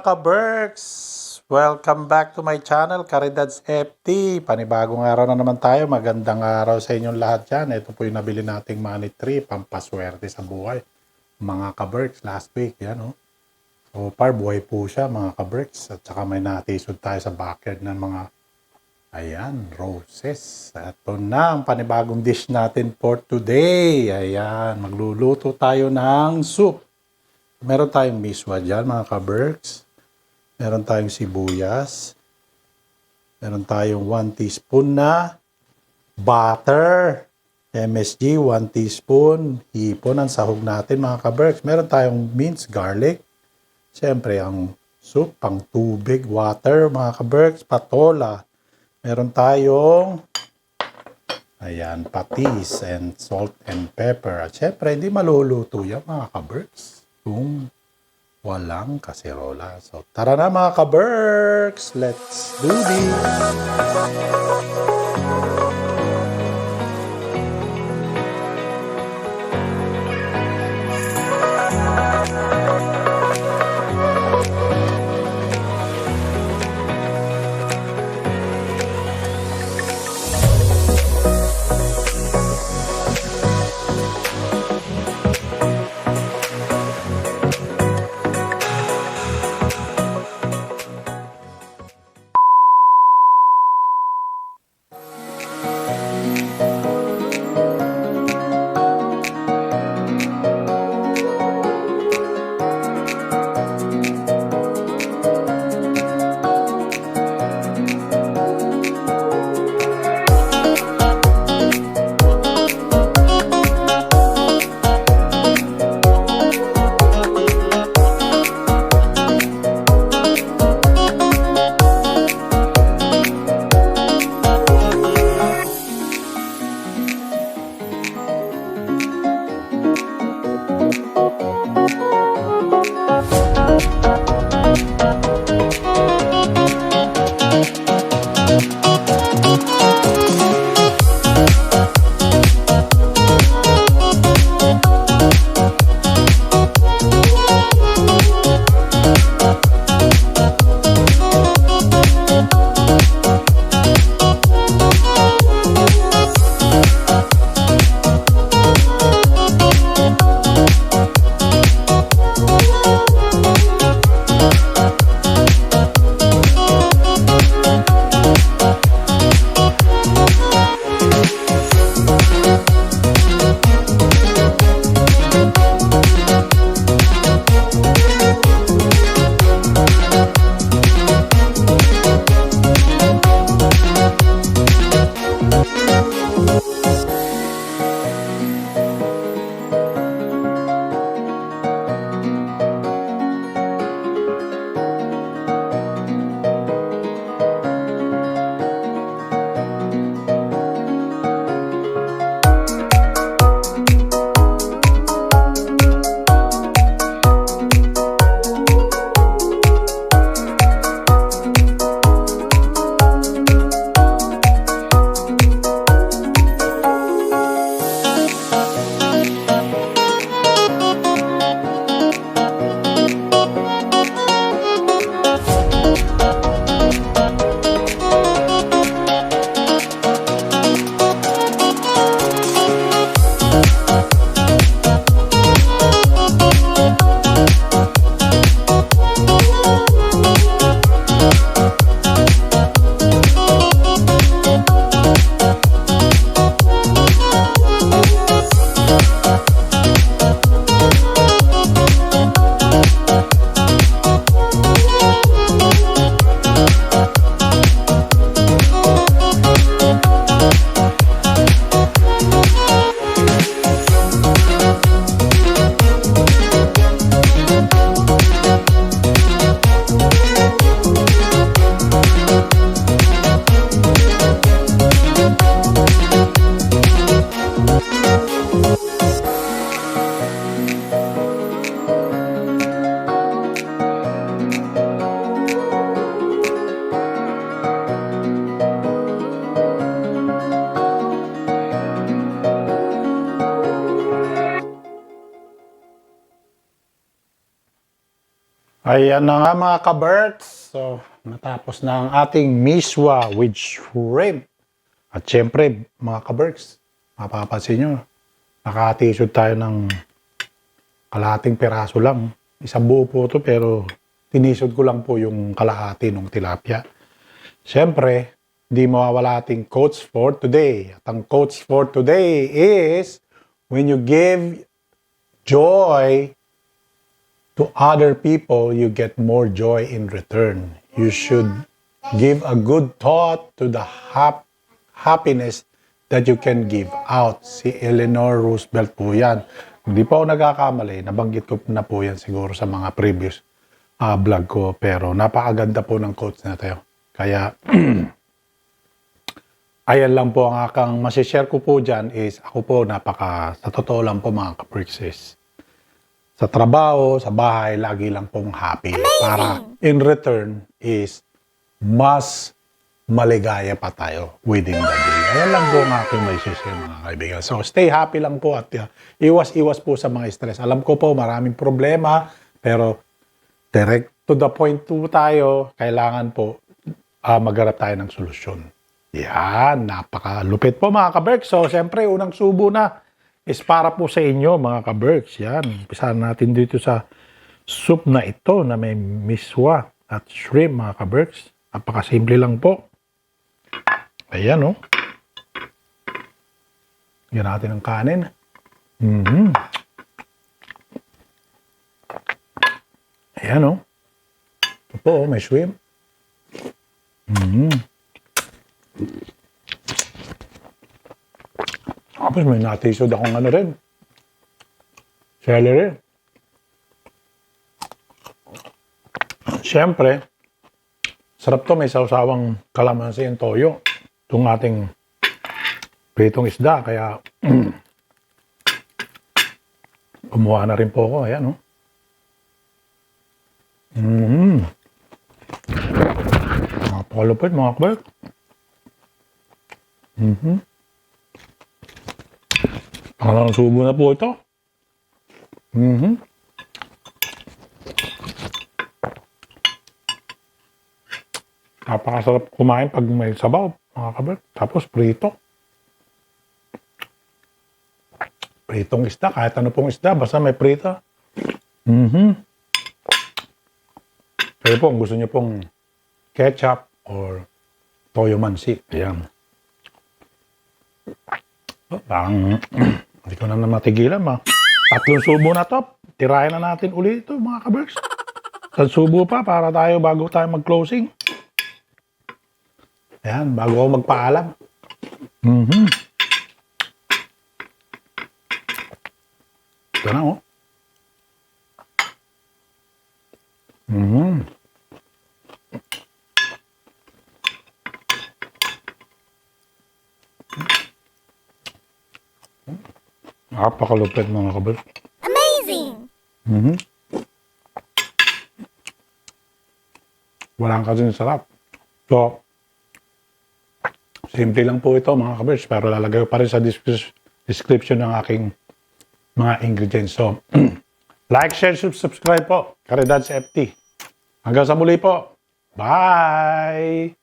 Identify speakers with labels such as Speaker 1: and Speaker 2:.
Speaker 1: mga ka-Berks! Welcome back to my channel, Caridad's FT. Panibagong araw na naman tayo. Magandang araw sa inyong lahat dyan. Ito po yung nabili nating money tree, pampaswerte sa buhay. Mga ka-Berks, last week, yan o. So far, buhay po siya mga ka-Berks. At saka may natisod tayo sa backyard ng mga, ayan, roses. Ito na ang panibagong dish natin for today. Ayan, magluluto tayo ng soup. Meron tayong miswa dyan, mga ka-Berks. Meron tayong sibuyas. Meron tayong 1 teaspoon na butter. MSG, 1 teaspoon. Hipon ang sahog natin, mga ka-Berks. Meron tayong minced garlic. Siyempre, ang soup, pang tubig, water, mga ka-Berks. Patola. Meron tayong, ayan, patis and salt and pepper. At siyempre, hindi maluluto yan, mga ka-Berks, kung walang kaserola. So, tara na mga ka-Berks! Let's do this! Ayan na nga mga ka-Berks. So, natapos na ang ating miswa with shrimp. At syempre, mga ka-Berks, mapapansin nyo, naka-t-shirt tayo ng kalahating peraso lang. Isang buo po ito pero tinisod ko lang po yung kalahati ng tilapia. Syempre, di mawawala ating quotes for today. At ang quotes for today is, when you give joy to other people, you get more joy in return. You should give a good thought to the happiness that you can give out. Si Eleanor Roosevelt po yan. Hindi pa ako nagkakamali, nabanggit ko na po yan siguro sa mga previous vlog ko. Pero napakaganda po ng quotes na tayo. Kaya, ayan lang po ang akang masishare ko po dyan is ako po sa totoo lang po mga ka-Berks, sa trabaho, sa bahay, lagi lang pong happy. Amazing! Para in return is mas maligaya pa tayo within the day. Ayan lang po ang aking may share mga kaibigan. So stay happy lang po at iwas-iwas po sa mga stress. Alam ko po maraming problema pero direct to the point po tayo. Kailangan po magharap tayo ng solusyon. Yan, napakalupit po mga ka-Berks. So siyempre unang subo na is para po sa inyo mga ka-Berks. Yan, umpisahan natin dito sa soup na ito na may miswa at shrimp mga ka-Berks. Napakasimple lang po. Ayan o. Yan natin ang kanin. Ayan o. Ito po, may shrimp. Tapos may natisod akong ano rin. Celery. Siyempre, sarap to, may sawsawang kalamansi and toyo. Itong ating pritong isda. Kaya, kumuha na rin po ako. Ayan, no? Napakalupit, mga kabal. Parang subo na po ito. Napakasarap kumain pag may sabaw, mga kabal. Tapos prito. Pritong isda, kahit ano pong isda, basta may prito. Kaya po, kung gusto nyo pong ketchup or toyo mansi. Ayan. Parang hindi ko na matigilan. Tatlong subo na to. Tirahin na natin ulit ito mga ka-Berks. Sa subo pa para tayo bago tayo mag-closing. Ayan, bago ako magpaalam. Ito na oh. Napakalupit mga kabal.
Speaker 2: Amazing!
Speaker 1: Walang kasing sarap. So, simple lang po ito mga kabal. Pero lalagay ko pa rin sa description ng aking mga ingredients. So, like, share, subscribe po. Karidads FT. Hanggang sa muli po. Bye!